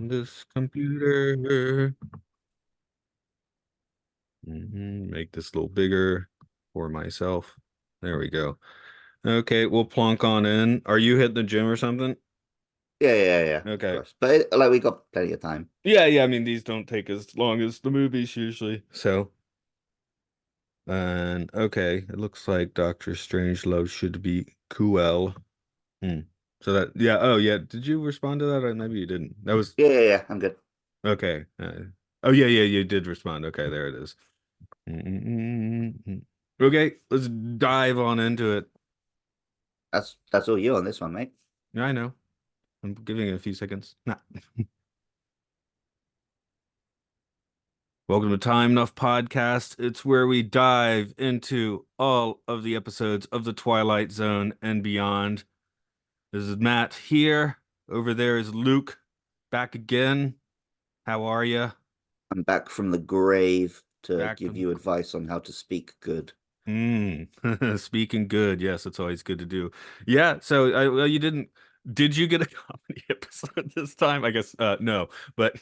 on this computer. Make this a little bigger for myself. There we go. Okay, we'll plonk on in. Are you hitting the gym or something? Yeah, of Okay. course. But like we got plenty of time. Yeah. I mean, these don't take as long as the movies usually. So, and okay, it looks like Doctor Strangelove should be cool. Hmm. So that, yeah. Oh, yeah. Did you respond to that? Or maybe you didn't. That was Yeah, I'm good. okay. Oh, yeah. You did respond. Okay, there it is. Mm. Okay, let's dive on into it. That's all you on this one, mate. Yeah, I know. I'm giving it a few seconds. Nah. Welcome to Time Enough Podcast. It's where we dive into all of the episodes of The Twilight Zone and beyond. This is Matt here. Over there is Luke, back again. How are you? I'm back from the grave to Back give from you advice on how to speak good. Speaking good. Yes, it's always good to do. Yeah, so well, you didn't did you get a comedy episode this time? I guess no, but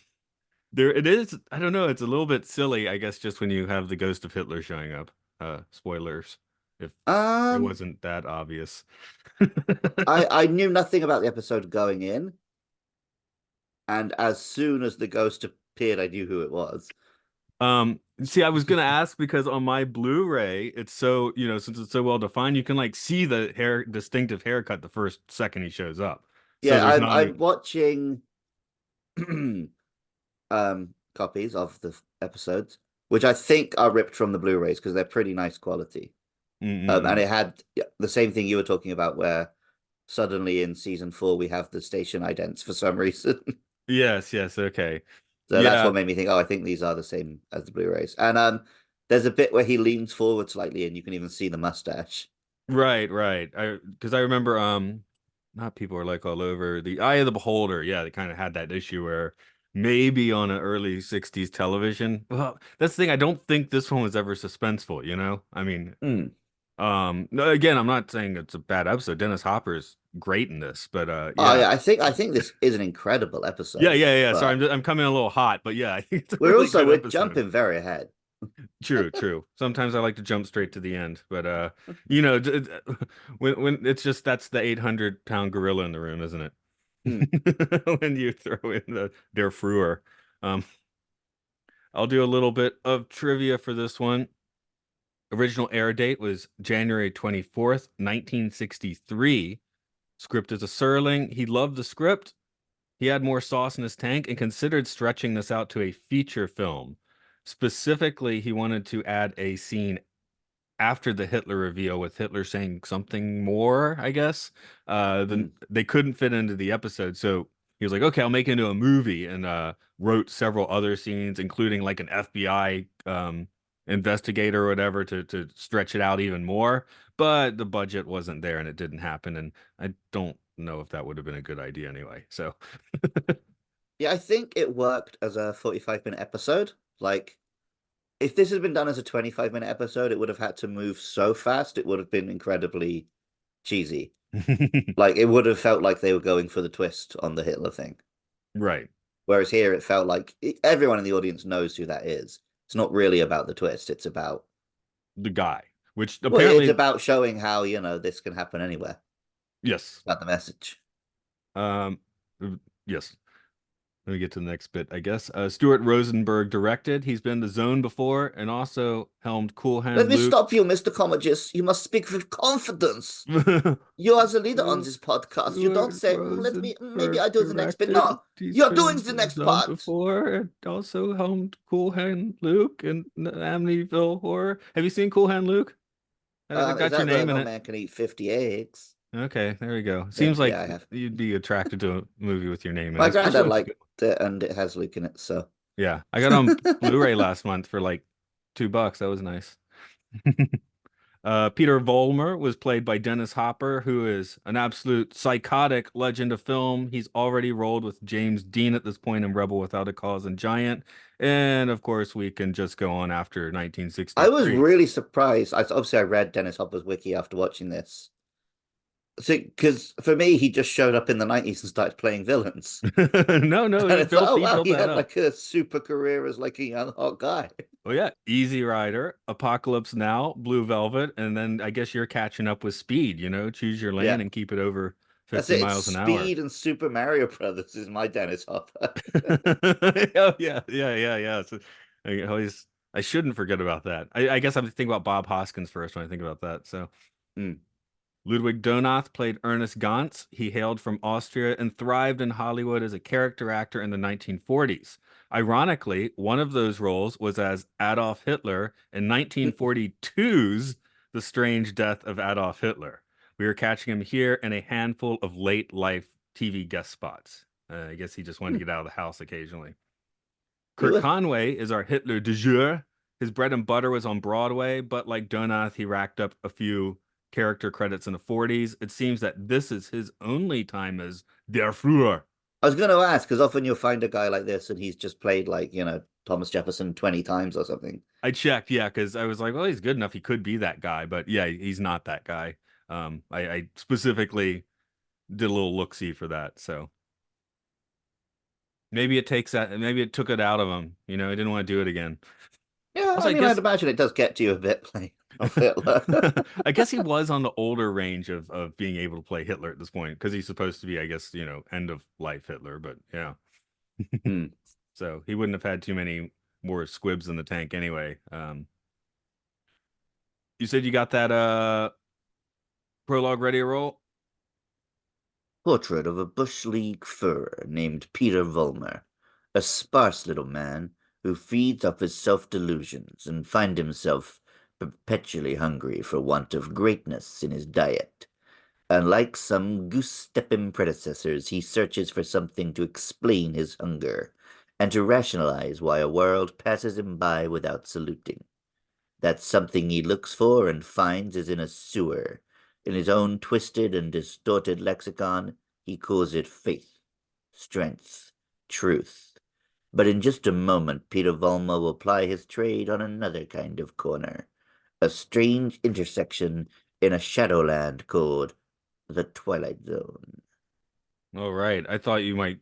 there it is. I don't know, it's a little bit silly, I guess, just when you have the ghost of Hitler showing up. Spoilers if it Um, wasn't that obvious. I knew nothing about the episode going in, and as soon as the ghost appeared, I knew who it was. See, I was gonna ask because on my Blu-ray, it's so, since it's so well defined, you can like see the distinctive haircut the first second he shows up. So Yeah, there's I'm not I'm any. watching copies of the episodes, which I think are ripped from the Blu-rays because they're pretty nice quality. And Mm-mm-mm. it had the same thing you were talking about, where suddenly in season 4 we have the station idents for some reason. Yes, okay. So that's Yeah, what made me think, oh, I think these are the same as the Blu-rays. And there's a bit where he leans forward slightly and you can even see the mustache. right. Because I remember not People Are Like All Over, The Eye of the Beholder. Yeah, they kind of had that issue where maybe on an early 60s television. Well, that's the thing. I don't think this one was ever suspenseful, you know? I mean, Hmm. no, again, I'm not saying it's a bad episode. Dennis Hopper's great in this, but Oh yeah. yeah, I think this is an incredible episode, Yeah. Sorry, but I'm coming in a little hot, but yeah, I think it's a really good we're episode. jumping very ahead. True. Sometimes I like to jump straight to the end, but when it's just that's the 800-pound gorilla in the room, isn't it? Hmm. When you throw in the Der Fruer. Um, I'll do a little bit of trivia for this one. Original air date was January 24th, 1963. Script is a Serling. He loved the script. He had more sauce in his tank and considered stretching this out to a feature film. Specifically, he wanted to add a scene after the Hitler reveal with Hitler saying something more, I guess. Then Hmm. they couldn't fit into the episode. So he was like, okay, I'll make it into a movie and wrote several other scenes, including like an FBI investigator or whatever to stretch it out even more. But the budget wasn't there and it didn't happen. And I don't know if that would have been a good idea anyway. So Yeah, I think it worked as a 45-minute episode. Like, if this had been done as a 25-minute episode, it would have had to move so fast, it would have been incredibly cheesy. Like, it would have felt like they were going for the twist on the Hitler thing. right. Whereas here, it felt like everyone in the audience knows who that is. It's not really about the twist. It's about, The guy, which well, it's apparently, about showing how, this can happen anywhere. yes. About the message. Um, yes. Let me get to the next bit, I guess. Stuart Rosenberg directed. He's been in the Zone before and also helmed Cool Let Hand me Luke. stop you, Mr. Comagist. You must speak with confidence. You are the leader on this podcast. You don't Stuart say, maybe Rosenberg I do the next bit. directed. No, He's you're been doing in the the next Zone part. before and also helmed Cool Hand Luke and Amityville Horror. Have you seen Cool Hand Luke? I Is got your that where name in no it. man can eat 50 eggs? Okay, there we go. Yeah, Seems yeah, like I have. you'd be attracted to a movie with your name in it, My especially granddad when it's a good liked one. it, and it has Luke in it, so. Yeah, I got on Blu-ray last month for like $2. That was nice. Peter Volmer was played by Dennis Hopper, who is an absolute psychotic legend of film. He's already rolled with James Dean at this point in Rebel Without a Cause and Giant. And of course, we can just go on after I was 1963. really surprised. Obviously I read Dennis Hopper's wiki after watching this. So, because for me, he just showed up in the 90s and started playing villains. No, no, And it's like, oh he wow, built he that had up. like a super career as like a young hot guy. Oh yeah, Easy Rider, Apocalypse Now, Blue Velvet, and then I guess you're catching up with Speed, choose your lane Yeah, and keep it over that's 50 it. It's miles an hour. Speed and Super Mario Brothers is my Dennis Hopper. Oh yeah, yeah, yeah, yeah. So I shouldn't forget about that. I guess I'm thinking about Bob Hoskins first when I think about that. So Mm. Ludwig Donath played Ernest Gantz. He hailed from Austria and thrived in Hollywood as a character actor in the 1940s. Ironically, one of those roles was as Adolf Hitler in 1942's The Strange Death of Adolf Hitler. We are catching him here in a handful of late life TV guest spots. I guess he just wanted to get out of the house occasionally. You Kurt were, Conway is our Hitler du jour. His bread and butter was on Broadway, but like Donath, he racked up a few character credits in the 40s. It seems that this is his only time as Der Fuhrer. I was going to ask because often you'll find a guy like this and he's just played like, Thomas Jefferson 20 times or something. I checked, yeah, because I was like, well, he's good enough. He could be that guy, but yeah, he's not that guy. I specifically did a little look-see for that, so maybe it takes that, maybe it took it out of him. He didn't want to do it again. Yeah, Also, I I mean, I'd guess imagine it does get to you a bit playing of Hitler. I guess he was on the older range of being able to play Hitler at this point because he's supposed to be, I guess, end of life Hitler, but yeah. Hmm. So he wouldn't have had too many more squibs in the tank anyway. You said you got that prologue ready to roll? Portrait of a bush league furrer named Peter Vollmer, a sparse little man who feeds off his self-delusions and finds himself perpetually hungry for want of greatness in his diet. Unlike some goose-stepping predecessors, he searches for something to explain his hunger and to rationalize why a world passes him by without saluting. That something he looks for and finds is in a sewer. In his own twisted and distorted lexicon, he calls it faith, strength, truth. But in just a moment, Peter Volma will ply his trade on another kind of corner, a strange intersection in a shadowland called the Twilight Zone. All right. I thought you might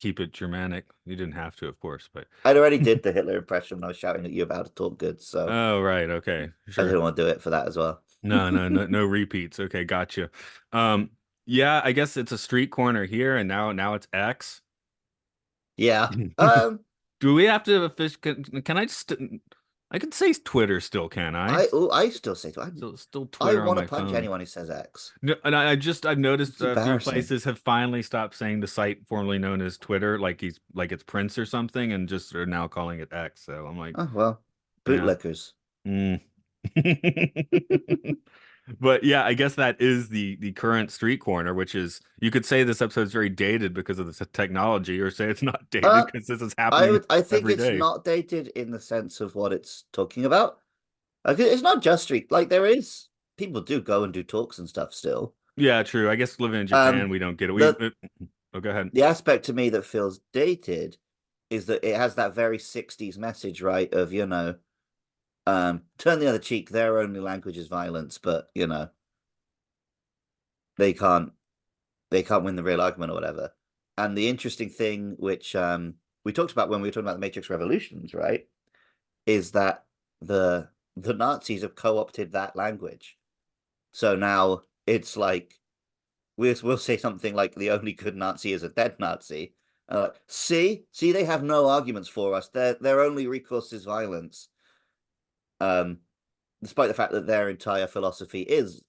keep it Germanic. You didn't have to, of course, but I'd already did the Hitler impression when I was shouting at you about to talk good, so oh right, okay. I Sure. didn't want to do it for that as well. No, no, no, no repeats. Okay, gotcha. Um, yeah, I guess it's a street corner here, and now it's X. Yeah. Do we have to fish? Can I just? I can say Twitter still, can I? I still say Still I Twitter on want to my punch phone. anyone who says X. No, and I've noticed It's a few embarrassing. places have finally stopped saying the site formerly known as Twitter, like it's Prince or something, and just are now calling it X. So I'm like, Oh well, yeah. bootlickers. Mm. But yeah, I guess that is the current street corner, which is you could say this episode is very dated because of the technology, or say it's not dated Uh, because this is happening I think every it's day. not dated in the sense of what it's talking about. Like, it's not just street. Like there is people do go and do talks and stuff still. Yeah, true. I guess living in Japan, Um, we don't get it. the Oh, go ahead. the aspect to me that feels dated is that it has that very 60s message, right? Of turn the other cheek. Their only language is violence, but they can't they can't win the real argument or whatever. And the interesting thing, which we talked about when we were talking about the Matrix Revolutions, right, is that the Nazis have co-opted that language. So now it's like we'll say something like the only good Nazi is a dead Nazi. See, they have no arguments for us. Their only recourse is violence. Um, Despite the fact that their entire philosophy is,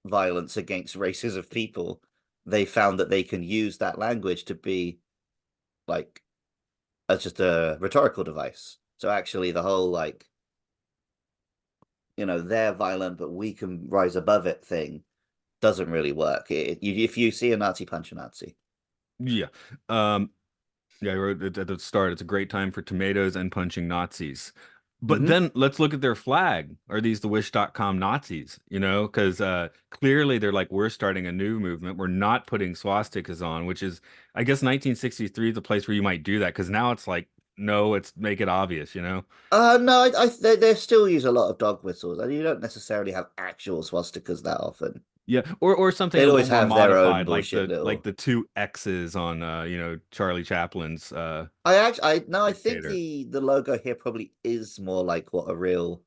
violence against races of people, they found that they can use that language to be like as just a rhetorical device. So actually, the whole like they're violent, but we can rise above it thing doesn't really work. If you see a Nazi, punch a Nazi. Yeah. Um, yeah, I wrote it at the start. It's a great time for tomatoes and punching Nazis. But Mm-hmm. then let's look at their flag. Are these the Wish.com Nazis? Because clearly they're like, we're starting a new movement. We're not putting swastikas on, which is, I guess, 1963 is the place where you might do that. Because now it's like, no, it's make it obvious. No, they still use a lot of dog whistles, and you don't necessarily have actual swastikas that often. Yeah, or something They'd a little always more have their own modified, bullshit like little. the two X's on Charlie Chaplin's I no, I think dictator. the logo here probably is more like what a real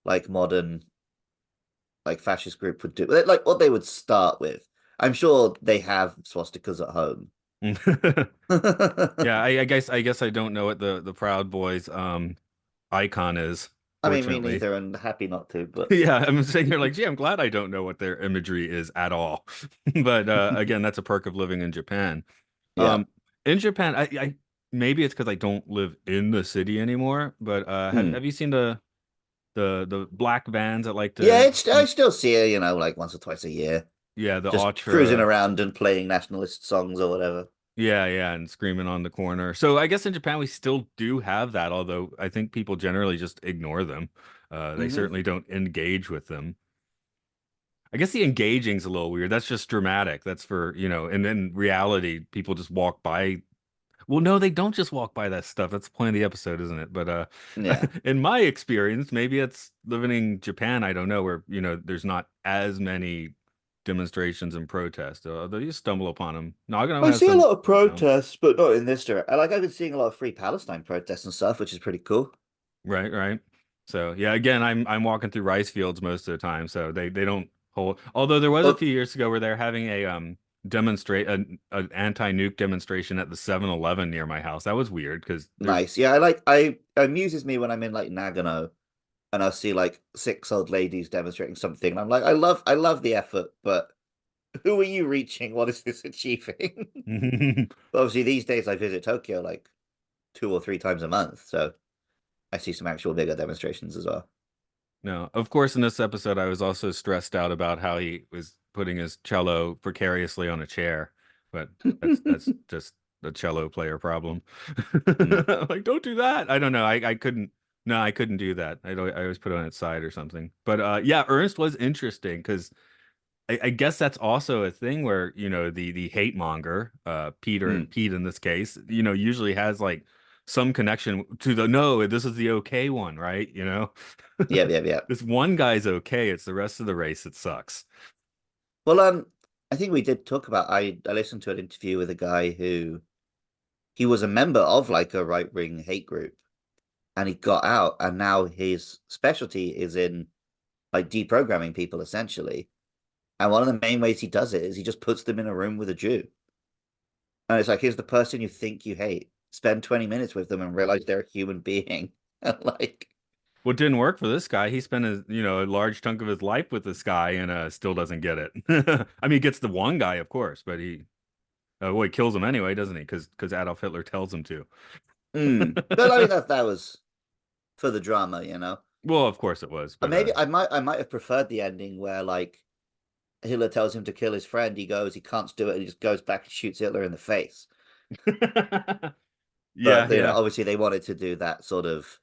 like modern like fascist group would do. Like what they would start with. I'm sure they have swastikas at home. Yeah, I I guess I don't know what the Proud Boys icon is, mean, me fortunately. neither, and happy not to, but Yeah, I'm sitting here like, gee, I'm glad I don't know what their imagery is at all. But again, that's a perk of living in Japan. yeah. In Japan, I maybe it's because I don't live in the city anymore, but Hmm. have you seen the black vans that like Yeah, to I still see her, like once or twice a year, yeah, the just cruising ultra around and playing nationalist songs or whatever. yeah, and screaming on the corner. So I guess in Japan we still do have that, although I think people generally just ignore them. They Hmm. certainly don't engage with them. I guess the engaging's a little weird. That's just dramatic. That's for, and in reality, people just walk by. Well, no, they don't just walk by that stuff. That's the point of the episode, isn't it? But Yeah. in my experience, maybe it's living in Japan, I don't know, where, there's not as many demonstrations and protests. Although you stumble upon them. Nagano I has see a some, lot of protests, but not in this direction. Like I've been seeing a lot of Free Palestine protests and stuff, which is pretty cool. right, right. So yeah, again, I'm walking through rice fields most of the time, so they don't hold. Although there was a Well, few years ago where they're having a demonstrate an anti-nuke demonstration at the 7-Eleven near my house. That was weird because there's nice. Yeah, I like I it amuses me when I'm in like Nagano and I'll see like six old ladies demonstrating something. And I'm like, I love the effort, but who are you reaching? What is this achieving? But obviously these days I visit Tokyo like 2 or 3 times a month, so I see some actual bigger demonstrations as well. no. Of course, in this episode, I was also stressed out about how he was putting his cello precariously on a chair, but that's just the cello player problem. Mm, Like, don't do that. I don't know. I couldn't. No, I couldn't do that. I always put it on its side or something. But yeah, Ernst was interesting because I guess that's also a thing where, the hate monger, mm. Pete in this case, usually has like some connection to the no, this is the okay one, right? Yeah, yeah, yeah. This one guy's okay, it's the rest of the race that sucks. Well, I think we did talk about I listened to an interview with a guy who he was a member of like a right-wing hate group and he got out and now his specialty is in like deprogramming people essentially. And one of the main ways he does it is he just puts them in a room with a Jew. And it's like, here's the person you think you hate. Spend 20 minutes with them and realize they're a human being. Like, What didn't work for this guy, he spent a large chunk of his life with this guy and still doesn't get it. I mean, he gets the one guy, of course, but he kills him anyway, doesn't he? Because Adolf Hitler tells him to. But I mean that was for the drama. Well, of course it was, but Maybe I might have preferred the ending where like Hitler tells him to kill his friend, he goes, he can't do it, and he just goes back and shoots Hitler in the face. yeah, But yeah. obviously they wanted to do that sort of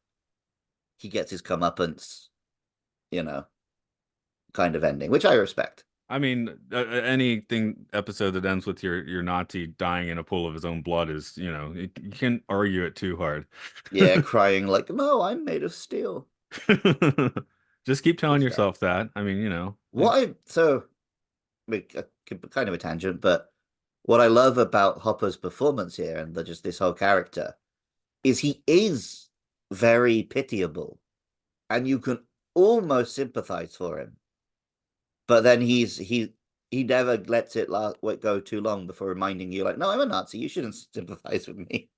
he gets his comeuppance, you know, kind of ending, which I respect. I mean, anything episode that ends with your Nazi dying in a pool of his own blood is, you can't argue it too hard. Yeah, crying like, no, I'm made of steel. Just keep telling Good stuff. yourself that. I mean, So kind of a tangent, but what I love about Hopper's performance here and just this whole character is he is very pitiable and you can almost sympathize for him. But then he never lets it go too long before reminding you, like, no, I'm a Nazi. You shouldn't sympathize with me.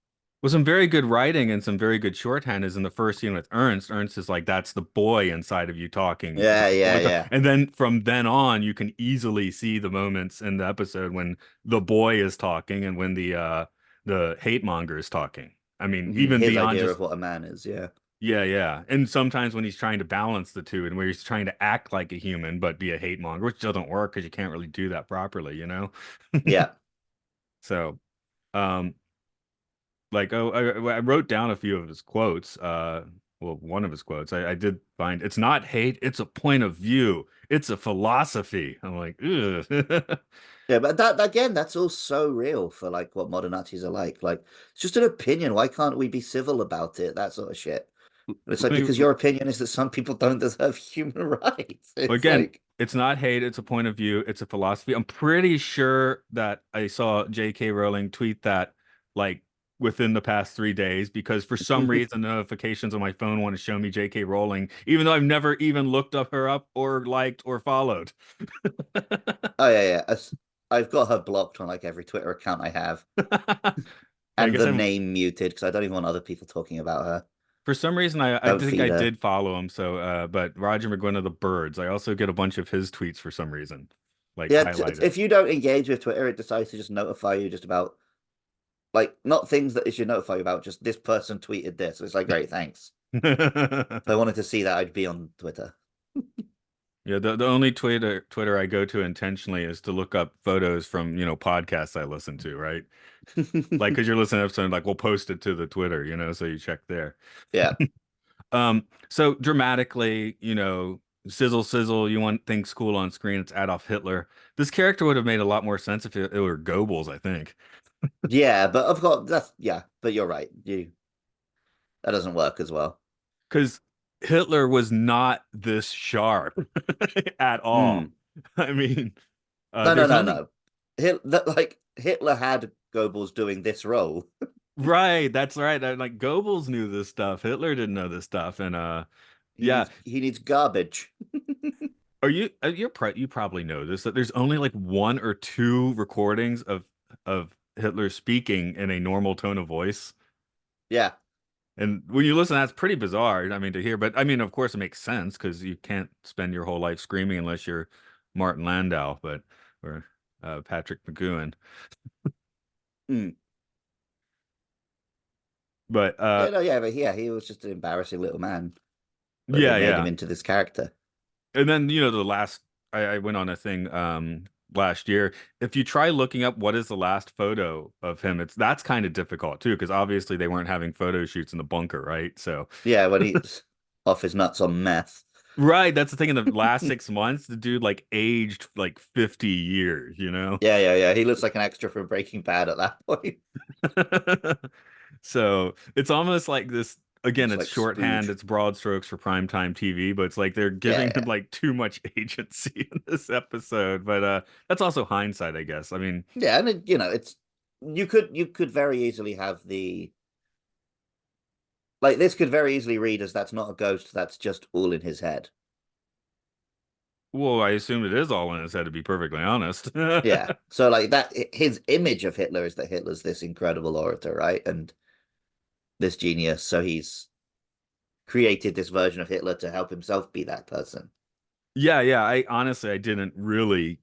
with some very good writing and some very good shorthand is in the first scene with Ernst. Ernst is like, that's the boy inside of you talking. Yeah, yeah, yeah. And then from then on, you can easily see the moments in the episode when the boy is talking and when the hate monger is talking. I mean, even His beyond idea just of what a man is. Yeah, yeah, yeah. And sometimes when he's trying to balance the two and where he's trying to act like a human but be a hate monger, which doesn't work because you can't really do that properly? yeah. So, um, like, oh, I wrote down a few of his quotes. Well, one of his quotes I did find it's not hate, it's a point of view, it's a philosophy. I'm like, ugh. Yeah, but that again, that's all so real for like what modern Nazis are like. Like, it's just an opinion. Why can't we be civil about it? That sort of shit. It's Let like because me- your opinion is that some people don't deserve human rights. It's Again, like, it's not hate, it's a point of view, it's a philosophy. I'm pretty sure that I saw J.K. Rowling tweet that like within the past 3 days because for some reason the notifications on my phone want to show me J.K. Rowling, even though I've never even looked up her up or liked or followed. oh yeah, yeah. I've got her blocked on like every Twitter account I have, Yeah, I and guess the I'm name muted because I don't even want other people talking about her. for some reason I Don't think I feed her. did follow him, so but Roger McGuinn of the Birds, I also get a bunch of his tweets for some reason, like Yeah, highlighted. if you don't engage with Twitter, it decides to just notify you just about like not things that it should notify you about. Just this person tweeted this. It's like great, thanks. If I wanted to see that, I'd be on Twitter. Yeah, the only Twitter I go to intentionally is to look up photos from, podcasts I listen to, right? Like, because you're listening to something like we'll post it to the Twitter, so you check there. Yeah. So dramatically, sizzle sizzle, you want things cool on screen, it's Adolf Hitler. This character would have made a lot more sense if it were Goebbels, I think. Yeah, but of course that's yeah, but you're right. You that doesn't work as well. Because Hitler was not this sharp at all. Hmm. I mean, No, no, there's no, only no. Like Hitler had Goebbels doing this role. right. That's right. Like Goebbels knew this stuff. Hitler didn't know this stuff. And yeah. He needs garbage. You probably know this that there's only like one or two recordings of Hitler speaking in a normal tone of voice. Yeah. And when you listen, that's pretty bizarre. I mean, to hear, but I mean, of course, it makes sense because you can't spend your whole life screaming unless you're Martin Landau, but or Patrick McGowan. Hmm. But Yeah, no, yeah, but yeah, he was just an embarrassing little man, but they yeah, made him yeah. into this character. And then the last I went on a thing last year. If you try looking up what is the last photo of him, that's kind of difficult too because obviously they weren't having photo shoots in the bunker, right? So Yeah, when he's off his nuts on meth. right, that's the thing. In the last 6 months, the dude like aged like 50 years, you know? Yeah, yeah, yeah. He looks like an extra from Breaking Bad at that point. So it's almost like this again, Looks it's like shorthand, Spooge. it's broad strokes for primetime TV, but it's like they're Yeah, giving him yeah. like too much agency in this episode. But that's also hindsight, I guess. I mean, Yeah, and it's you could very easily have the like this could very easily read as that's not a ghost, that's just all in his head. well, I assume it is all in his head to be perfectly honest. Yeah. So like that his image of Hitler is that Hitler's this incredible orator, right? And this genius. So he's created this version of Hitler to help himself be that person. Yeah, yeah. I honestly I didn't really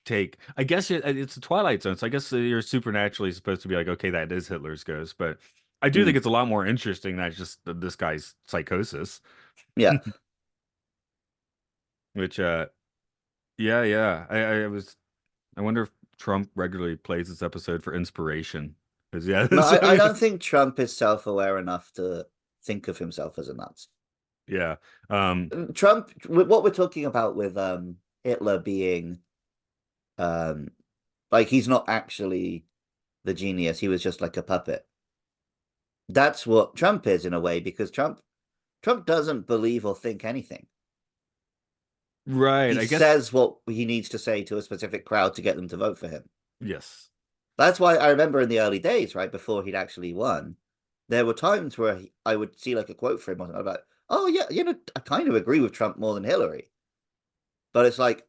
take. I guess it's a Twilight Zone, so I guess you're supernaturally supposed to be like, okay, that is Hitler's ghost. But I do think Mm, it's a lot more interesting than just this guy's psychosis. yeah. Which, yeah, yeah. I wonder if Trump regularly plays this episode for inspiration. Because yeah, No, I I mean, don't think Trump is self-aware enough to think of himself as a Nazi. yeah, um, Trump, what we're talking about with Hitler being um like he's not actually the genius, he was just like a puppet. That's what Trump is in a way because Trump doesn't believe or think anything. right. He I guess says what he needs to say to a specific crowd to get them to vote for him. yes. That's why I remember in the early days, right before he'd actually won, there were times where I would see like a quote from him, and I'm like, "Oh yeah, I kind of agree with Trump more than Hillary." But it's like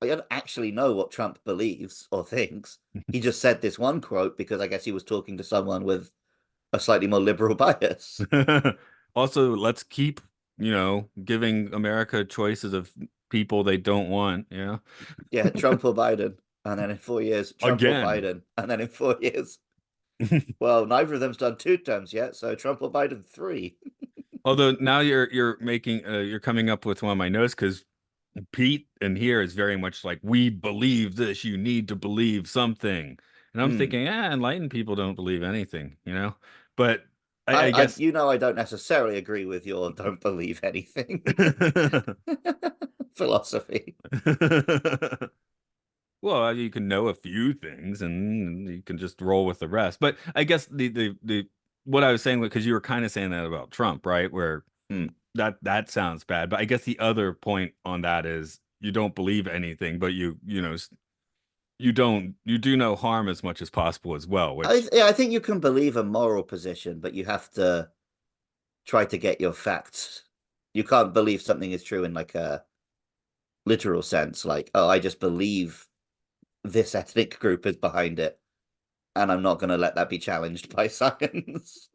I don't actually know what Trump believes or thinks. He just said this one quote because I guess he was talking to someone with a slightly more liberal bias. Also, let's keep, giving America choices of people they don't want. Yeah. Yeah, Trump or Biden, and then in 4 years, Trump or Again. Biden, and then in 4 years, well, neither of them's done two terms yet, so Trump or Biden three. Although now you're making you're coming up with one of my notes because Pete in here is very much like we believe this. You need to believe something, and I'm Mm. thinking, enlightened people don't believe anything. But I I guess I don't necessarily agree with your don't believe anything philosophy. well, you can know a few things and you can just roll with the rest. But I guess the what I was saying because you were kind of saying that about Trump, right? Where Hmm. That sounds bad. But I guess the other point on that is you don't believe anything, but you do no harm as much as possible as well, which Yeah, I think you can believe a moral position, but you have to try to get your facts. You can't believe something is true in like a literal sense, like, oh, I just believe this ethnic group is behind it, and I'm not going to let that be challenged by science.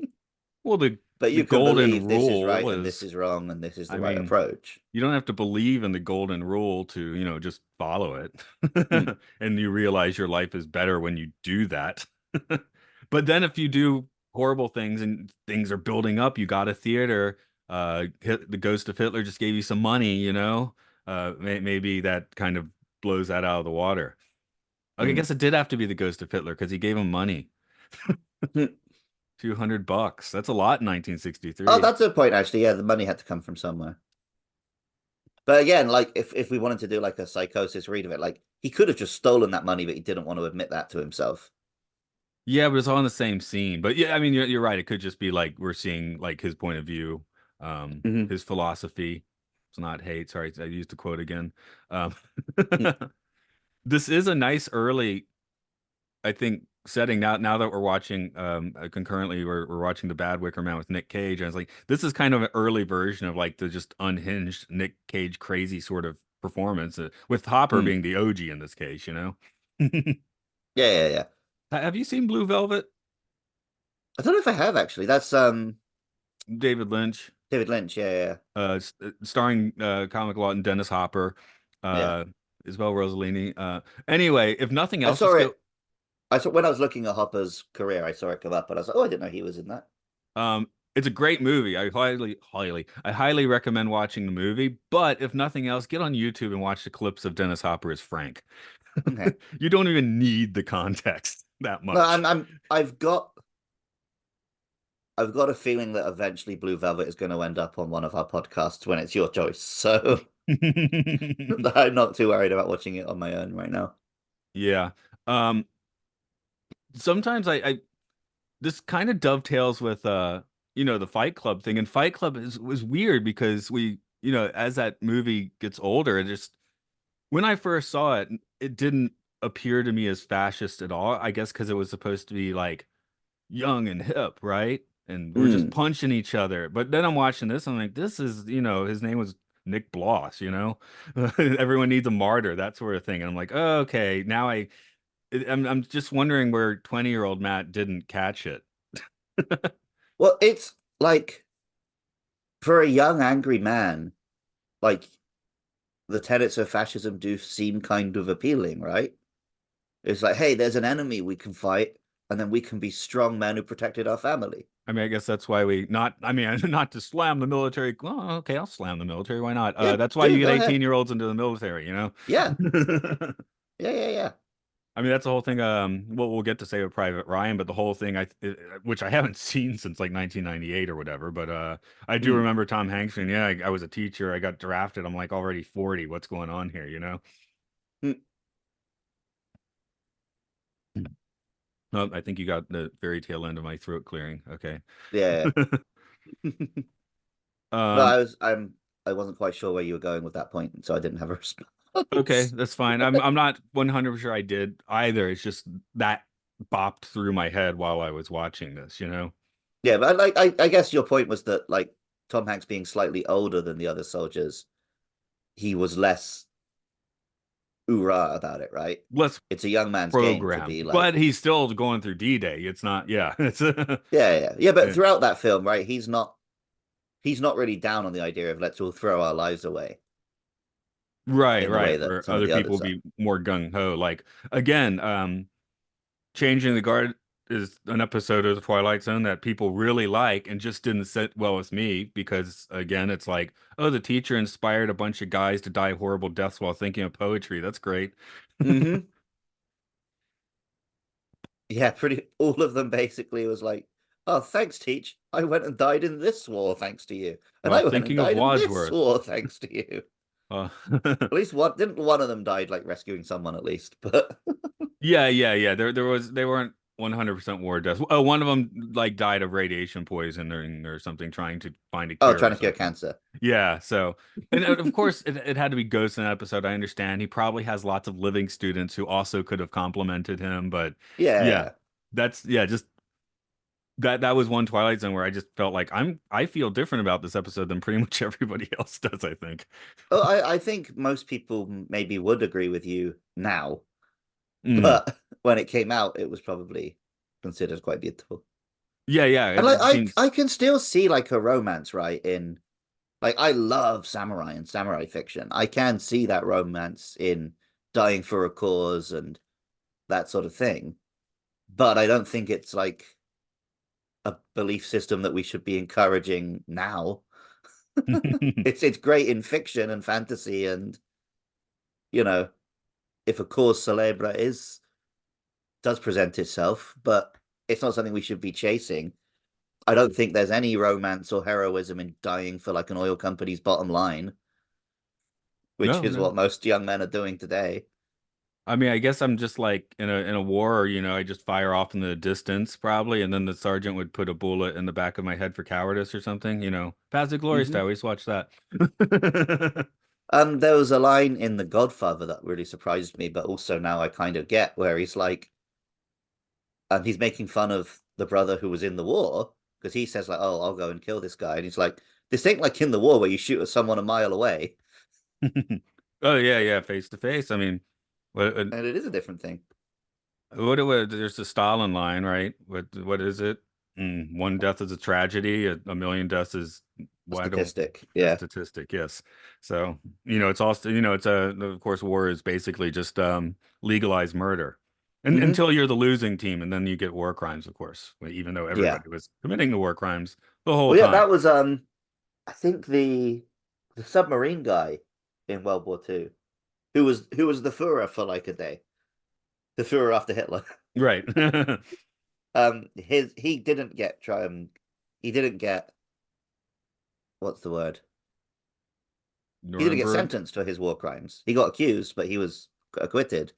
well But the you can golden believe this is right rule and this is is wrong and this is I the right mean, approach. you don't have to believe in the golden rule to, just follow Mm, it. And you realize your life is better when you do that. But then if you do horrible things and things are building up, you got a theater, the ghost of Hitler just gave you some money, maybe that kind of blows that out of the water. Okay, I mm. guess it did have to be the ghost of Hitler because he gave him money. Mm. $200. That's a lot in Oh, 1963. that's a point actually. Yeah, the money had to come from somewhere. But again, like if we wanted to do like a psychosis read of it, like he could have just stolen that money, but he didn't want to admit that to himself. Yeah, but it's all in the same scene. But yeah, I mean, you're right. It could just be like we're seeing like his point of view, Hmm. his philosophy. It's not hate. Sorry, I used the quote again. Um, this is a nice early, I think, setting. Now that we're watching, concurrently, we're watching The Bad Wicker Man with Nick Cage. And I was like, this is kind of an early version of like the just unhinged Nick Cage crazy sort of performance, with Hopper Mm. being the OG in this case. Yeah, yeah, yeah. Have you seen Blue Velvet? I don't know if I have actually. That's David Lynch. David Lynch. Yeah, Starring Comic Law and Dennis Hopper, yeah, yeah. uh, Isabel Rossellini. Anyway, if nothing I else, saw just go. it. I saw when I was looking at Hopper's career, I saw it come up, and I was like, oh, I didn't know he was in that. It's a great movie. I highly recommend watching the movie. But if nothing else, get on YouTube and watch the clips of Dennis Hopper as Frank. Okay. You don't even need the context that No, much. I've got a feeling that eventually Blue Velvet is going to end up on one of our podcasts when it's your choice. So I'm not too worried about watching it on my own right now. Yeah. Um, Sometimes I this kind of dovetails with the Fight Club thing. And Fight Club was weird because as that movie gets older, it just when I first saw it, it didn't appear to me as fascist at all. I guess because it was supposed to be like young and hip, right? And we're just Mm. punching each other. But then I'm watching this, I'm like, this is, his name was Nick Bloss. Everyone needs a martyr, that sort of thing. And I'm like, oh, okay, now I'm just wondering where 20-year-old Matt didn't catch it. Well, it's like for a young, angry man, like the tenets of fascism do seem kind of appealing, right? It's like, hey, there's an enemy we can fight, and then we can be strong men who protected our family. I mean, I guess that's why I mean, not to slam the military. Well, okay, I'll slam the military. Why not? Yeah, That's why you do get go ahead. 18-year-olds into the military. Yeah, yeah, yeah, yeah. I mean, that's the whole thing. What we'll get to say with Private Ryan, but the whole thing, which I haven't seen since like 1998 or whatever, but I do Mm. remember Tom Hanks and yeah, I was a teacher. I got drafted. I'm like already 40. What's going on here? Mm. Oh, I think you got the very tail end of my throat clearing. Okay. Yeah. No, Um, I wasn't quite sure where you were going with that point, so I didn't have a okay, response. that's fine. I'm not 100% sure I did either. It's just that bopped through my head while I was watching this. Yeah, but I guess your point was that like Tom Hanks being slightly older than the other soldiers, he was less hoorah about it, right? Less It's a young man's game to program, be but like, he's still going through D-Day. It's not, yeah, it's yeah, yeah, yeah. But yeah. throughout that film, right, he's not really down on the idea of let's all throw our lives away Right, in the way right. that Where some of other the people others will are. be more gung ho. Like again, changing the guard is an episode of the Twilight Zone that people really like and just didn't sit well with me because again, it's like, oh, the teacher inspired a bunch of guys to die horrible deaths while thinking of poetry. That's great. Mm-hmm. Yeah, pretty all of them basically was like, oh, thanks, Teach. I went and died in this war thanks to you. And While I went and thinking of died in this Wadsworth. war thanks to you. Uh, At least one of them died like rescuing someone at least, but yeah, yeah, yeah. They weren't 100% war deaths. Oh, one of them like died of radiation poisoning or something, trying to find a Oh, cure trying or to cure something. cancer. Yeah, so and of course it had to be Ghost in that episode. I understand he probably has lots of living students who also could have complimented him, but yeah, Yeah. that's just that was one Twilight Zone where I just felt like I feel different about this episode than pretty much everybody else does, I think. Oh, I think most people maybe would agree with you now, Mm. but when it came out, it was probably considered quite beautiful. Yeah, yeah, And it seems I can still see like a romance, right? In like I love samurai and samurai fiction. I can see that romance in dying for a cause and that sort of thing. But I don't think it's like a belief system that we should be encouraging now. It's great in fiction and fantasy, and you know, if a cause célèbre is does present itself, but it's not something we should be chasing. I don't think there's any romance or heroism in dying for like an oil company's bottom line, which no, is no. what most young men are doing today. I mean, I guess I'm just like in a war, I just fire off in the distance probably, and then the sergeant would put a bullet in the back of my head for cowardice or something, Paths of Glory Mm-hmm. style. We used to watch that. There was a line in The Godfather that really surprised me, but also now I kind of get where he's like, he's making fun of the brother who was in the war because he says like, "Oh, I'll go and kill this guy," and he's like, "This ain't like in the war where you shoot at someone a mile away," Oh yeah, yeah, face to face. I mean, what and it is a different thing. there's the Stalin line, right? What is it? One death is a tragedy, a million deaths is A why don't statistic, a yeah. statistic, yes. So, it's also, it's of course war is basically just legalized murder. And Hmm. until you're the losing team, and then you get war crimes, of course, even though Yeah. everybody was committing the war crimes the whole Well, yeah, time. that was I think the submarine guy in World War II, who was the Führer for like a day, the Führer after Hitler. Right. His he didn't get what's the word? He didn't get Nuremberg. sentenced for his war crimes. He got accused, but he was acquitted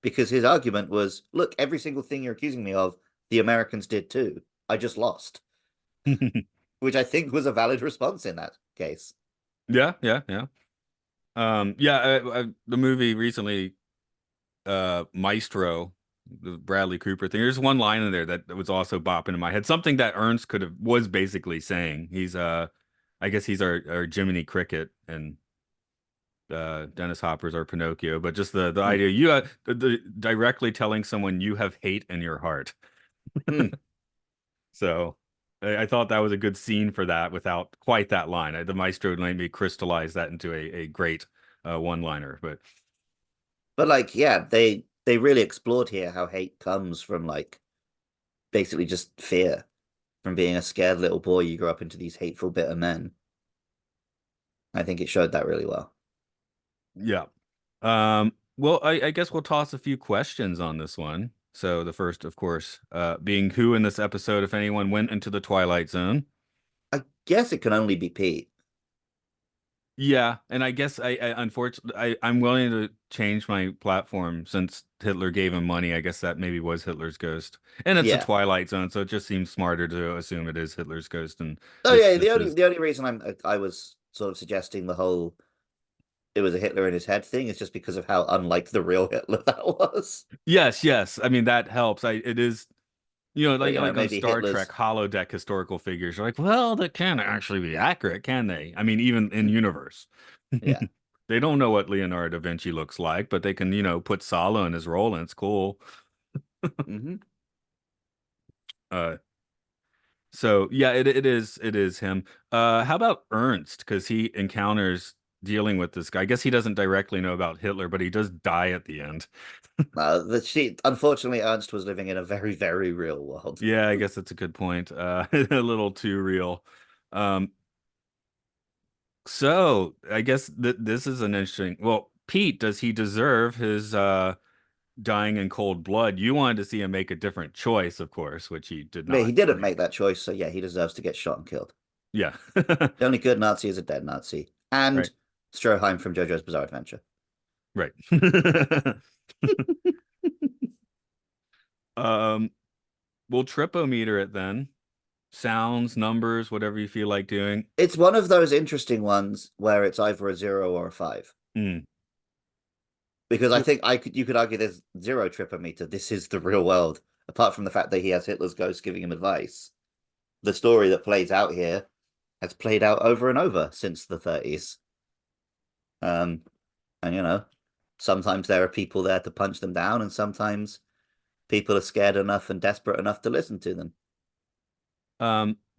because his argument was, look, every single thing you're accusing me of, the Americans did too. I just lost, which I think was a valid response in that case. Yeah, yeah, yeah. Yeah, the movie recently, Maestro, the Bradley Cooper thing. There's one line in there that was also bopping in my head. Something that Ernst was basically saying. I guess he's our Jiminy Cricket, and Dennis Hopper's our Pinocchio. But just the Hmm. idea, the directly telling someone you have hate in your heart. Hmm. So I thought that was a good scene for that without quite that line. The Maestro made me crystallize that into a great one-liner. But But like, yeah, they really explored here how hate comes from like basically just fear, from being a scared little boy. You grow up into these hateful, bitter men. I think it showed that really well. yeah. Well, I guess we'll toss a few questions on this one. So the first, of course, being who in this episode, if anyone, went into the Twilight Zone. I guess it can only be Pete. Yeah, and I guess I unfortunately I'm willing to change my platform since Hitler gave him money. I guess that maybe was Hitler's ghost, and it's the Yeah. Twilight Zone, so it just seems smarter to assume it is Hitler's ghost. And Oh this yeah, this is the only reason I was sort of suggesting the whole it was a Hitler in his head thing is just because of how unlike the real Hitler that was. yes, yes. I mean that helps. It is. But Like on maybe Star Trek Hitler's holodeck historical figures are like, well, that can't actually be accurate, can they? I mean, even in universe. yeah. They don't know what Leonardo da Vinci looks like, but they can, put Salo in his role and it's cool. Hmm. Uh, so yeah, it is him. How about Ernst? Because he encounters dealing with this guy. I guess he doesn't directly know about Hitler, but he does die at the end. The she unfortunately Ernst was living in a very, very real world. Yeah, I guess that's a good point. A little too real. Um, So I guess that this is an interesting. Well, Pete, does he deserve his dying in cold blood? You wanted to see him make a different choice, of course, which he did But he not didn't make. make that choice, so yeah, he deserves to get shot and killed. Yeah. The only good Nazi is a dead Nazi. And Right. Stroheim from JoJo's Bizarre Adventure. Right. Um, we'll tripometer it then. Sounds, numbers, whatever you feel like doing. It's one of those interesting ones where it's either a 0 or a 5. Mm. Because I Well, think you could argue there's zero tripometer. This is the real world. Apart from the fact that he has Hitler's ghost giving him advice, the story that plays out here has played out over and over since the 30s. Um, and sometimes there are people there to punch them down, and sometimes people are scared enough and desperate enough to listen to them.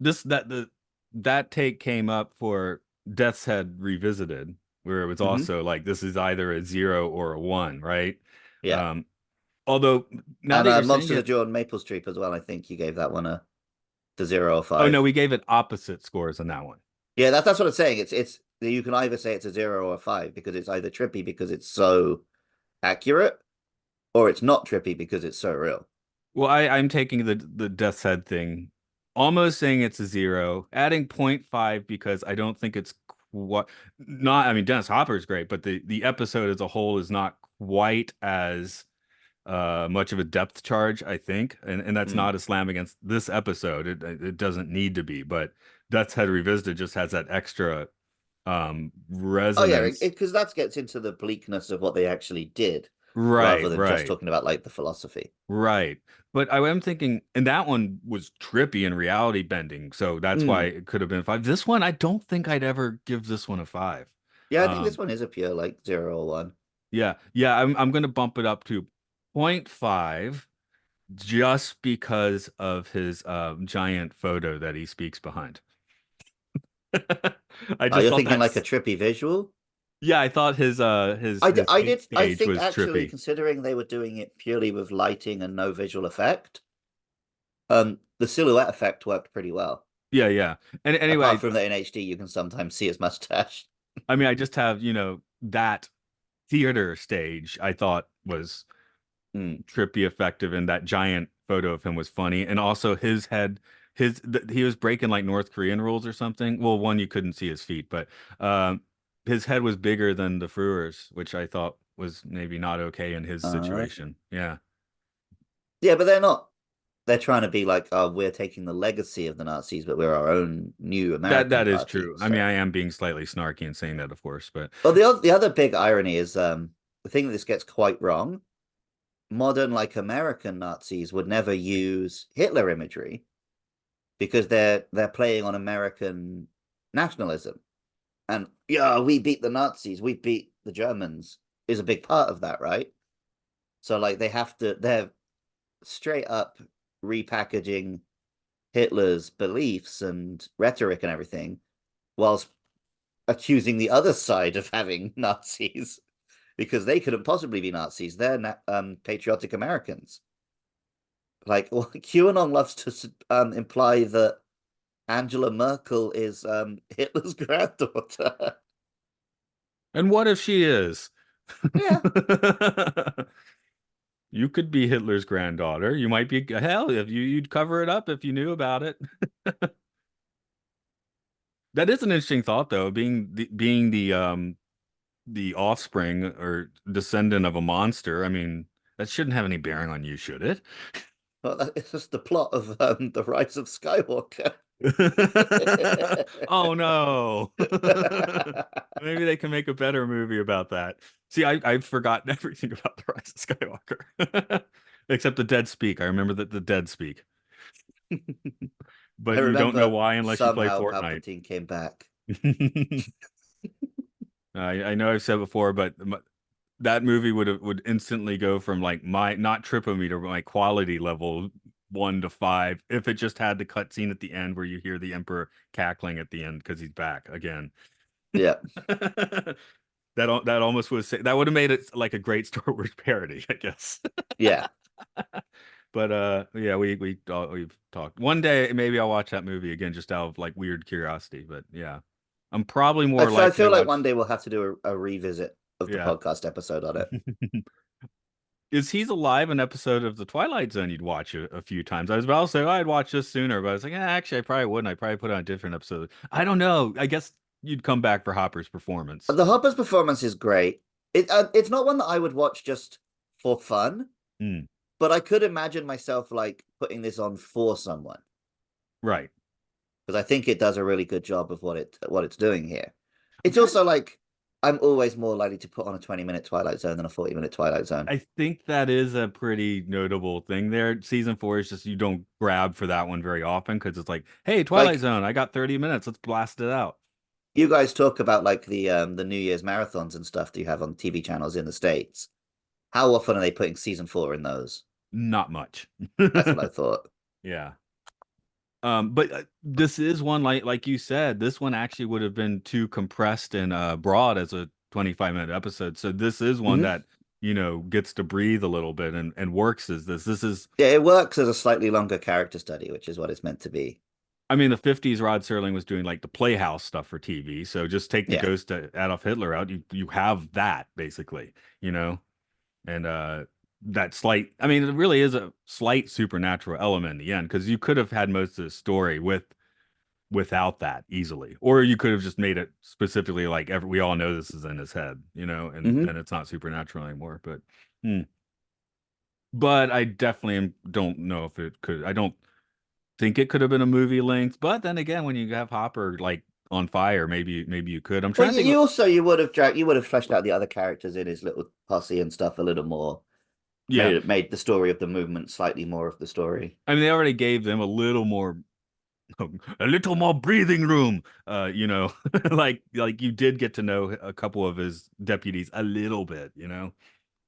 this that the that take came up for Death's Head Revisited, where it was Hmm. also like this is either a 0 or a 1, right? Yeah. Um, although now And that you're saying Monsters of it, Joe and Maple Street as well. I think you gave that one a the 0 or oh no, 5. we gave it opposite scores on that one. Yeah, that's what I'm saying. It's you can either say it's a 0 or a 5 because it's either trippy because it's so accurate, or it's not trippy because it's so real. Well, I'm taking the Death's Head thing, almost saying it's a 0, adding point 0.5 because I don't think it's what not. I mean, Dennis Hopper is great, but the episode as a whole is not quite as much of a depth charge, I think, and that's Mm. not a slam against this episode. It doesn't need to be, but Death's Head Revisited just has that extra Oh yeah, resonance. because that gets into the bleakness of what they actually did, rather Right, than just right. talking about like the philosophy. Right. But I am thinking, and that one was trippy and reality bending, so that's why Mm. it could have been 5. This one, I don't think I'd ever give this one a 5. Yeah, I think this Um, one is a pure like 0 or 1. yeah, yeah, I'm gonna bump it up to point 0.5 just because of his giant photo that he speaks behind. I Oh, just you're thought thinking like a that's trippy visual? yeah, I thought his his I main did. I stage think was actually, trippy. considering they were doing it purely with lighting and no visual effect, the silhouette effect worked pretty well. Yeah, yeah. And Apart anyway, from that in HD, you can sometimes see his mustache. I mean, I just have, that theater stage I thought was Mm. trippy effective, and that giant photo of him was funny, and also his head he was breaking like North Korean rules or something. Well, one, you couldn't see his feet, but his head was bigger than the Fruers, which I thought was maybe not okay in his Okay. situation. Yeah, Yeah, but they're not. They're trying to be like, oh, we're taking the legacy of the Nazis, but we're our own new that American is party. true. I mean, So, I am being slightly snarky and saying that, of course, but well, the other big irony is the thing that this gets quite wrong. Modern like American Nazis would never use Hitler imagery because they're playing on American nationalism. And yeah, we beat the Nazis, we beat the Germans is a big part of that, right? So like they're straight up repackaging Hitler's beliefs and rhetoric and everything, whilst accusing the other side of having Nazis because they couldn't possibly be Nazis. They're patriotic Americans. Like well, QAnon loves to imply that Angela Merkel is Hitler's granddaughter. and what if she is? Yeah. You could be Hitler's granddaughter. You might be hell if you'd cover it up if you knew about it. That is an interesting thought, though, being the offspring or descendant of a monster. I mean, that shouldn't have any bearing on you, should it? Well, it's just the plot of the Rise of Skywalker. Oh no. Maybe they can make a better movie about that. See, I've forgotten everything about the Rise of Skywalker. Except the dead speak. I remember that the dead speak. I But you don't know remember why unless you play somehow Fortnite. Palpatine came back. I know I've said before, but that movie would instantly go from like my not tripometer, but my quality level 1 to 5 if it just had the cutscene at the end where you hear the Emperor cackling at the end because he's back again. Yeah, That almost that would have made it like a great Star Wars parody, I guess. yeah. But yeah, we've talked. One day maybe I'll watch that movie again just out of like weird curiosity. But yeah, I'm probably more I likely feel to like one watch. day we'll have to do a revisit of the Yeah. podcast episode on it. Is He's Alive an episode of The Twilight Zone you'd watch a few times? I was about to say, oh, I'd watch this sooner, but I was like, actually, I probably wouldn't. I'd probably put on a different episode. I don't know. I guess you'd come back for Hopper's performance. The Hopper's performance is great. It's not one that I would watch just for fun, Hmm. but I could imagine myself like putting this on for someone Right. because I think it does a really good job of what it's doing here. I'm It's trying. also like I'm always more likely to put on a 20-minute Twilight Zone than a 40-minute Twilight Zone. I think that is a pretty notable thing there. Season four is just you don't grab for that one very often because it's like, hey, Twilight Like Zone, I got 30 minutes. Let's blast it out. you guys talk about like the New Year's marathons and stuff that you have on TV channels in the States. How often are they putting season four in those? Not much. That's what I thought. Yeah. But this is one like you said, this one actually would have been too compressed and broad as a 25-minute episode. So this is one Hmm. that, gets to breathe a little bit and works as this. This is Yeah, it works as a slightly longer character study, which is what it's meant to be. I mean, the 50s Rod Serling was doing like the Playhouse stuff for TV. So just take the Yeah. ghost of Adolf Hitler out, you have that basically, you know? And that slight I mean, it really is a slight supernatural element in the end because you could have had most of the story without that easily. Or you could have just made it specifically like we all know this is in his head, and Hmm. then it's not supernatural anymore. Hmm. But I definitely don't know if it could. I don't think it could have been a movie length. But then again, when you have Hopper like on fire, maybe you could. I'm Well, trying to think. you would have you would have fleshed out the other characters in his little posse and stuff a little more. Yeah, Made the story of the movement slightly more of the story. I mean they already gave them a little more breathing room. Like you did get to know a couple of his deputies a little bit, Yeah, which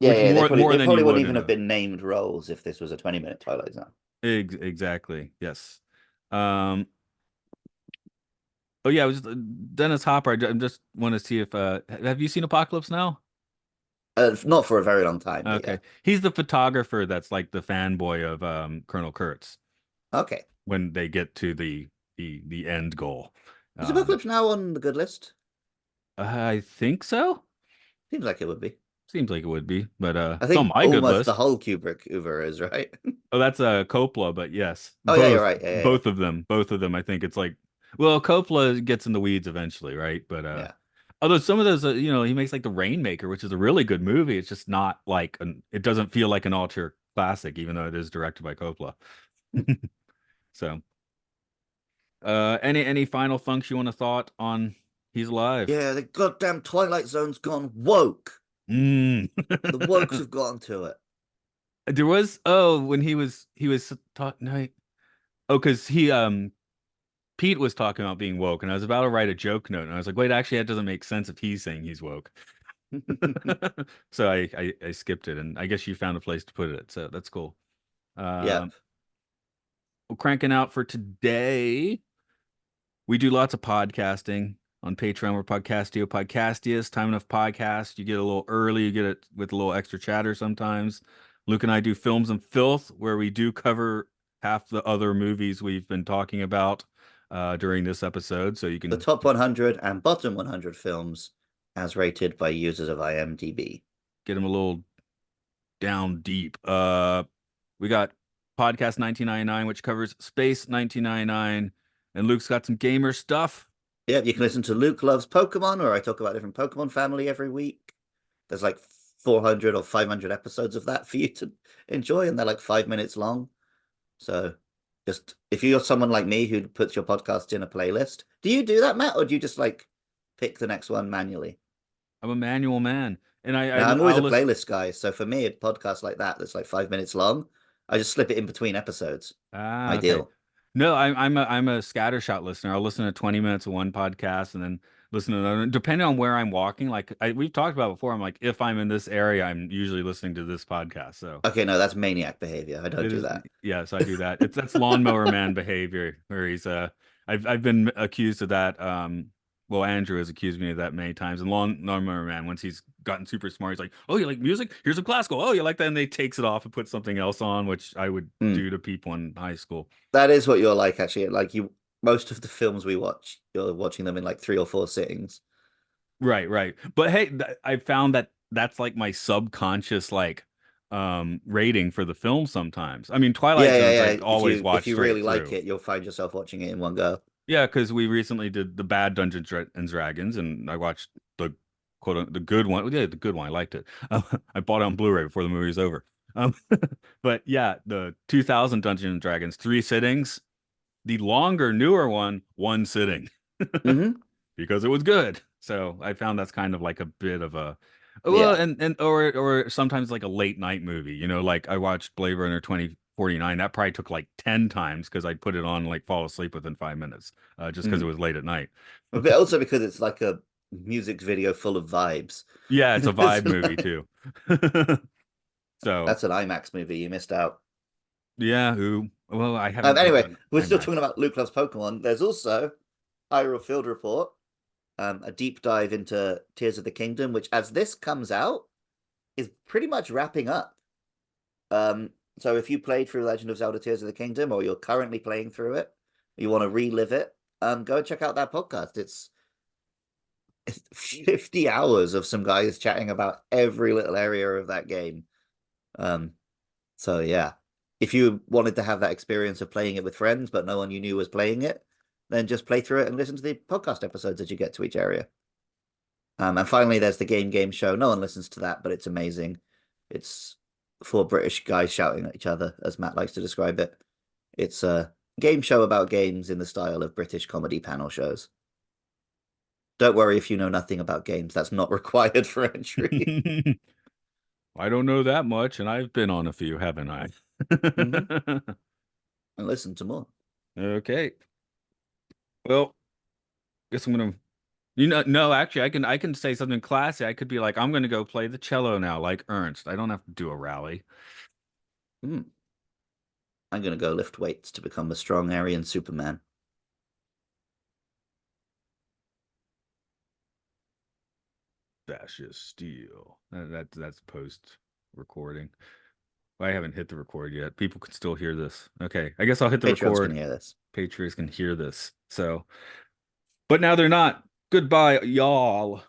yeah, more they than probably you wouldn't would even in have a been named roles if this was a 20-minute Twilight Zone. exactly. Yes. Um. Oh yeah, it was Dennis Hopper. I just want to see if have you seen Apocalypse Now? Not for a very long time, but yeah. Okay, he's the photographer that's like the fanboy of Colonel Kurtz Okay. when they get to the end goal. Is Um, Apocalypse Now on the good list? I think so. Seems like it would be. Seems like it would be, but I it's on think my good almost the list. whole Kubrick Uber is, right? Oh, that's Coppola, but yes, Oh yeah, you're right. Yeah, yeah, both of them. I think it's like, well, Coppola gets in the weeds eventually, right? But yeah. although some of those, he makes like The Rainmaker, which is a really good movie. It's just not like it doesn't feel like an alter classic, even though it is directed by Coppola. Yeah. So, any final thoughts you want to thought on He's Alive? Yeah, the goddamn Twilight Zone's gone woke. Mm. The wokes have gotten to it. There was when he was taught no, because he Pete was talking about being woke, and I was about to write a joke note, and I was like, wait, actually, that doesn't make sense if he's saying he's woke. So I skipped it, and I guess you found a place to put it, so that's cool. Yep. We're cranking out for today. We do lots of podcasting on Patreon. We're Podcastias. Time enough podcast. You get a little early. You get it with a little extra chatter sometimes. Luke and I do Films and Filth, where we do cover half the other movies we've been talking about during this episode. So you The can top 100 and bottom 100 films as rated by users of IMDb. get them a little down deep. We got Podcast 1999, which covers Space 1999. And Luke's got some gamer stuff. Yep, you can listen to Luke Loves Pokemon, or I talk about different Pokemon family every week. There's like 400 or 500 episodes of that for you to enjoy, and they're like 5 minutes long. So just if you're someone like me who puts your podcast in a playlist, do you do that, Matt, or do you just like pick the next one manually? I'm a manual man. And Now, I'm always I'll a listen. playlist guy, so for me, a podcast like that that's like 5 minutes long, I just slip it in between episodes. Ah, okay. Ideal. No, I'm a scattershot listener. I'll listen to 20 minutes of one podcast and then listen to another. Depending on where I'm walking, like we've talked about before, I'm like, if I'm in this area, I'm usually listening to this podcast. So Okay, no, that's maniac behavior. I don't it do is, that. yes, I do that. That's lawnmower man behavior where he's I've been accused of that. Well, Andrew has accused me of that many times. And lawnmower man, once he's gotten super smart, he's like, "Oh, you like music? Here's a classical. Oh, you like that?" And they takes it off and puts something else on, which I would Mm. do to people in high school. That is what you're like, actually. Like you, most of the films we watch, you're watching them in like 3 or 4 sittings. Right, right. But hey, I found that that's like my subconscious like rating for the film sometimes. I mean, Twilight Yeah, yeah, Zone's I yeah. always If watch you straight really like through. it, you'll find yourself watching it in one go. Yeah, because we recently did the bad and Dragons, and I watched the the good one. Yeah, the good one. I liked it. I bought it on Blu-ray before the movie was over. Um, but yeah, the 2000 Dungeons and Dragons, 3 sittings. The longer, newer one sitting Hmm. because it was good. So I found that's kind of like a bit of a well, Yeah. and or sometimes like a late night movie. Like I watched Blade Runner 2049. That probably took like 10 times because I'd put it on like fall asleep within 5 minutes, just because it Mm. was late at night. But also because it's like a music video full of vibes. Yeah, it's a It's vibe movie too. So That's an IMAX movie. You missed out. yeah, well, I haven't been to Anyway, an we're still IMAX. talking about Luke Loves Pokemon. There's also Hyrule Field Report, a deep dive into Tears of the Kingdom, which, as this comes out, is pretty much wrapping up. So if you played through Legend of Zelda Tears of the Kingdom, or you're currently playing through it, you want to relive it, go and check out that podcast. It's 50 hours of some guys chatting about every little area of that game. Um, so yeah, if you wanted to have that experience of playing it with friends, but no one you knew was playing it, then just play through it and listen to the podcast episodes as you get to each area. And finally, there's the game show. No one listens to that, but it's amazing. It's four British guys shouting at each other, as Matt likes to describe it. It's a game show about games in the style of British comedy panel shows. Don't worry if you know nothing about games. That's not required for entry. I don't know that much, and I've been on a few, haven't I? Hmm. And listen to more. Okay. Well, guess I'm gonna. No, actually, I can say something classy. I could be like, I'm gonna go play the cello now, like Ernst. I don't have to do a rally. Mm. I'm going to go lift weights to become a strong Aryan Superman. Fascist steel. That's post recording. I haven't hit the record yet. People can still hear this. Okay, I guess I'll hit the Patreons can record. hear this. Patriots can hear this. So, but now they're not. Goodbye, y'all.